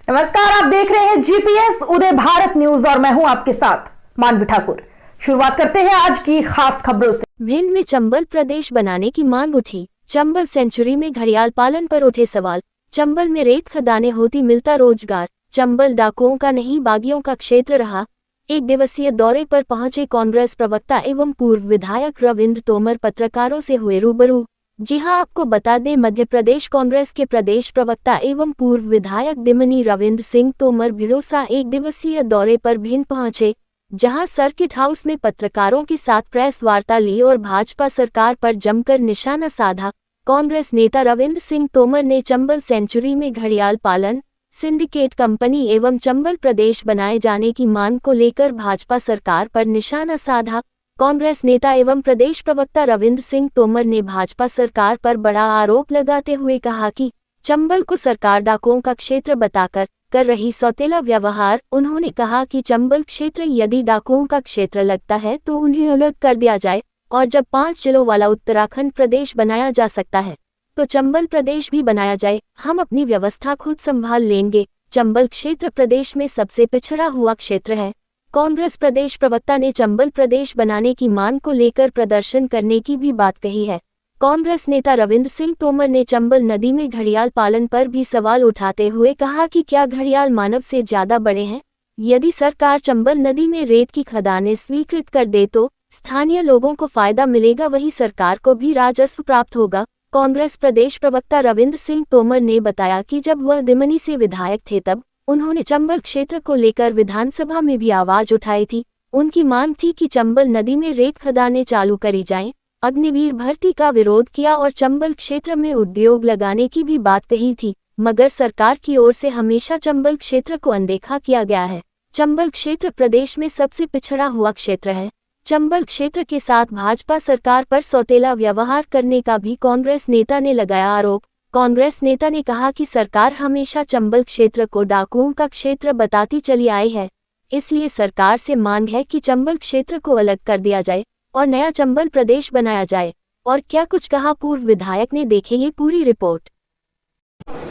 नमस्कार, आप देख रहे हैं जीपीएस उदय भारत न्यूज और मैं हूं आपके साथ मानवी ठाकुर। शुरुआत करते हैं आज की खास खबरों से। भिंड में चंबल प्रदेश बनाने की मांग उठी। चंबल सेंचुरी में घड़ियाल पालन पर उठे सवाल। चंबल में रेत खदानें होती मिलता रोजगार। चंबल डाकुओं का नहीं बागियों का क्षेत्र रहा। एक दिवसीय दौरे पर पहुंचे कांग्रेस प्रवक्ता एवं पूर्व विधायक रविंद्र तोमर पत्रकारों से हुए रूबरू। जी हां, आपको बता दें, मध्य प्रदेश कांग्रेस के प्रदेश प्रवक्ता एवं पूर्व विधायक दिमनी रविंद्र सिंह तोमर भिड़ोसा एक दिवसीय दौरे पर भिंड पहुंचे, जहां सर्किट हाउस में पत्रकारों के साथ प्रेस वार्ता ली और भाजपा सरकार पर जमकर निशाना साधा। कांग्रेस नेता रविंद्र सिंह तोमर ने चंबल सेंचुरी में घड़ियाल पालन, सिंडिकेट कंपनी एवं चंबल प्रदेश बनाए जाने की मांग को लेकर भाजपा सरकार पर निशाना साधा। कांग्रेस नेता एवं प्रदेश प्रवक्ता रविंद्र सिंह तोमर ने भाजपा सरकार पर बड़ा आरोप लगाते हुए कहा कि चंबल को सरकार डाकुओं का क्षेत्र बताकर कर रही सौतेला व्यवहार। उन्होंने कहा कि चंबल क्षेत्र यदि डाकुओं का क्षेत्र लगता है तो उन्हें अलग कर दिया जाए और जब 5 जिलों वाला उत्तराखंड प्रदेश बनाया जा सकता है तो चंबल प्रदेश भी बनाया जाए। हम अपनी व्यवस्था खुद संभाल लेंगे। चंबल क्षेत्र प्रदेश में सबसे पिछड़ा हुआ क्षेत्र है। कांग्रेस प्रदेश प्रवक्ता ने चंबल प्रदेश बनाने की मांग को लेकर प्रदर्शन करने की भी बात कही है। कांग्रेस नेता रविंद्र सिंह तोमर ने चंबल नदी में घड़ियाल पालन पर भी सवाल उठाते हुए कहा कि क्या घड़ियाल मानव से ज्यादा बड़े हैं? यदि सरकार चंबल नदी में रेत की खदानें स्वीकृत कर दे तो स्थानीय लोगों को फायदा मिलेगा, वहीं सरकार को भी राजस्व प्राप्त होगा। कांग्रेस प्रदेश प्रवक्ता रविंद्र सिंह तोमर ने बताया कि जब वह दिमनी से विधायक थे तब उन्होंने चंबल क्षेत्र को लेकर विधानसभा में भी आवाज उठाई थी। उनकी मांग थी कि चंबल नदी में रेत खदानें चालू करी जाएं। अग्निवीर भर्ती का विरोध किया और चंबल क्षेत्र में उद्योग लगाने की भी बात कही थी, मगर सरकार की ओर से हमेशा चंबल क्षेत्र को अनदेखा किया गया है। चंबल क्षेत्र प्रदेश में सबसे पिछड़ा हुआ क्षेत्र है। चंबल क्षेत्र के साथ भाजपा सरकार पर सौतेला व्यवहार करने का भी कांग्रेस नेता ने लगाया आरोप। कांग्रेस नेता ने कहा कि सरकार हमेशा चंबल क्षेत्र को डाकुओं का क्षेत्र बताती चली आई है, इसलिए सरकार से मांग है कि चंबल क्षेत्र को अलग कर दिया जाए और नया चंबल प्रदेश बनाया जाए। और क्या कुछ कहा पूर्व विधायक ने, देखे ये पूरी रिपोर्ट।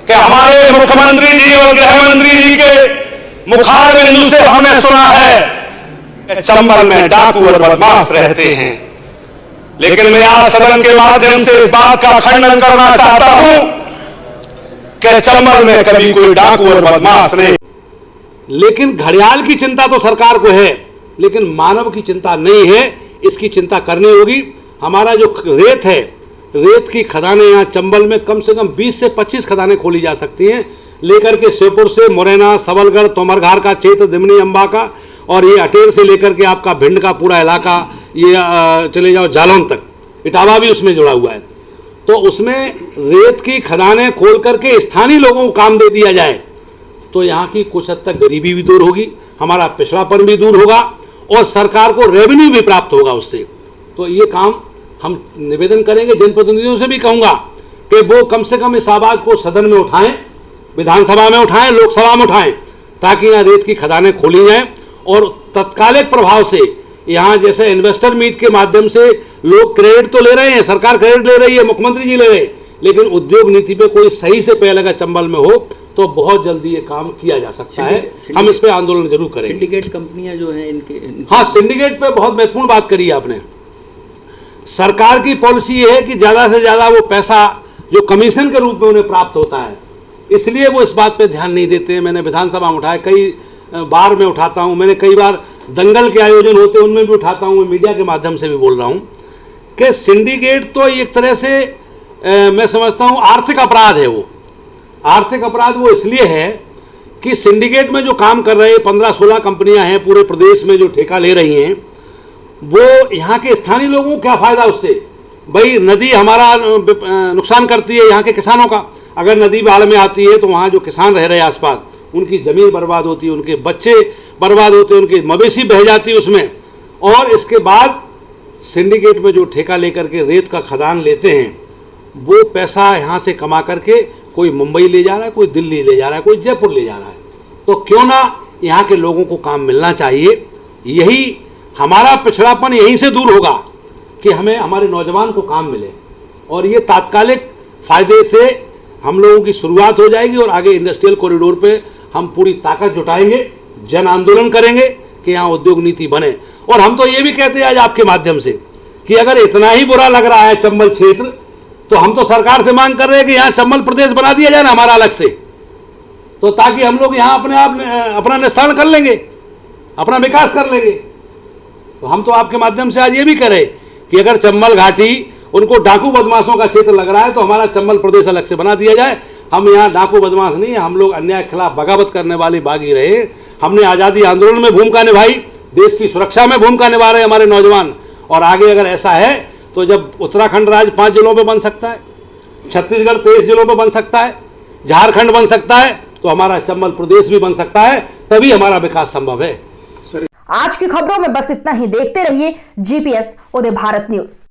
कि हमारे मुख्यमंत्री जी और गृह मंत्री जी के मुखार बिंदु से हमने सुना है कि चंबल में डाकू और बदमाश रहते हैं, लेकिन मैं आज सदन के माध्यम से इस बात का खंडन करना चाहता हूं कि चंबल में कभी कोई डाकू और बदमाश नहीं। लेकिन घड़ियाल की चिंता तो सरकार को है, लेकिन मानव की चिंता नहीं है। इसकी चिंता करनी होगी। हमारा जो रेत है, रेत की खदानें यहाँ चंबल में कम से कम 20 से 25 खदानें खोली जा सकती हैं, लेकर के श्योपुर से मुरैना, सबलगढ़, तोमरघाट का क्षेत्र, दिमनी अम्बा का, और ये अटेर से लेकर के आपका भिंड का पूरा इलाका, ये चले जाओ जालौन तक, इटावा भी उसमें जुड़ा हुआ है। तो उसमें रेत की खदानें खोल करके स्थानीय लोगों को काम दे दिया जाए तो यहाँ की कुछ हद तक गरीबी भी दूर होगी, हमारा पिछड़ापन भी दूर होगा और सरकार को रेवेन्यू भी प्राप्त होगा उससे। तो ये काम हम निवेदन करेंगे, जनप्रतिनिधियों से भी कहूँगा कि वो कम से कम इस आवाज़ को सदन में उठाएं, विधानसभा में उठाएं, लोकसभा में उठाएं, ताकि यहाँ रेत की खदानें खोली जाएं और तत्कालिक प्रभाव से यहाँ जैसे इन्वेस्टर मीट के माध्यम से लोग क्रेडिट तो ले रहे हैं, सरकार क्रेडिट ले रही है, मुख्यमंत्री जी ले रहे हैं, लेकिन उद्योग नीति पे कोई सही से पहले अगर चंबल में हो तो बहुत जल्दी ये काम किया जा सकता है। हम इस पे आंदोलन जरूर करेंगे। सिंडिकेट कंपनियां जो हैं इनके हाँ, सिंडिकेट पे बहुत महत्वपूर्ण बात करी आपने। सरकार की पॉलिसी ये है कि ज्यादा से ज्यादा वो पैसा जो कमीशन के रूप में उन्हें प्राप्त होता है, इसलिए वो इस बात पे ध्यान नहीं देते। मैंने विधानसभा में उठाया, कई बार मैं उठाता हूँ, मैंने कई बार दंगल के आयोजन होते हैं उनमें भी उठाता हूँ, मैं मीडिया के माध्यम से भी बोल रहा हूँ कि सिंडिकेट तो एक तरह से मैं समझता हूँ आर्थिक अपराध है। वो आर्थिक अपराध वो इसलिए है कि सिंडिकेट में जो काम कर रहे 15-16 कंपनियां हैं पूरे प्रदेश में जो ठेका ले रही हैं, वो यहाँ के स्थानीय लोगों को क्या फायदा उससे? भाई नदी हमारा नुकसान करती है यहाँ के किसानों का। अगर नदी बाढ़ में आती है तो वहाँ जो किसान रह रहे आसपास, उनकी ज़मीन बर्बाद होती है, उनके बच्चे बर्बाद होते हैं, उनकी मवेशी बह जाती है उसमें। और इसके बाद सिंडिकेट में जो ठेका लेकर के रेत का खदान लेते हैं, वो पैसा यहाँ से कमा करके कोई मुंबई ले जा रहा है, कोई दिल्ली ले जा रहा है, कोई जयपुर ले जा रहा है। तो क्यों ना यहाँ के लोगों को काम मिलना चाहिए। यही हमारा पिछड़ापन यहीं से दूर होगा कि हमें हमारे नौजवान को काम मिले, और ये तात्कालिक फायदे से हम लोगों की शुरुआत हो जाएगी और आगे इंडस्ट्रियल कॉरिडोर पे हम पूरी ताकत जुटाएंगे, जन आंदोलन करेंगे कि यहाँ उद्योग नीति बने। और हम तो ये भी कहते हैं आज आपके माध्यम से कि अगर इतना ही बुरा लग रहा है चंबल क्षेत्र, तो हम तो सरकार से मांग कर रहे हैं कि यहाँ चंबल प्रदेश बना दिया जाए ना हमारा अलग से, तो ताकि हम लोग यहाँ अपने आप अपना निस्तारण कर लेंगे, अपना विकास कर लेंगे। तो हम तो आपके माध्यम से आज ये भी करें कि अगर चंबल घाटी उनको डाकू बदमाशों का क्षेत्र लग रहा है तो हमारा चंबल प्रदेश अलग से बना दिया जाए। हम यहाँ डाकू बदमाश नहीं है, हम लोग अन्याय के खिलाफ बगावत करने वाले बागी रहे। हमने आज़ादी आंदोलन में भूमिका निभाई, देश की सुरक्षा में भूमिका निभा रहे हमारे नौजवान। और आगे अगर ऐसा है तो जब उत्तराखंड राज्य 5 जिलों में बन सकता है, छत्तीसगढ़ 23 जिलों में बन सकता है, झारखंड बन सकता है, तो हमारा चंबल प्रदेश भी बन सकता है, तभी हमारा विकास संभव है। आज की खबरों में बस इतना ही। देखते रहिए GPS उदय भारत न्यूज।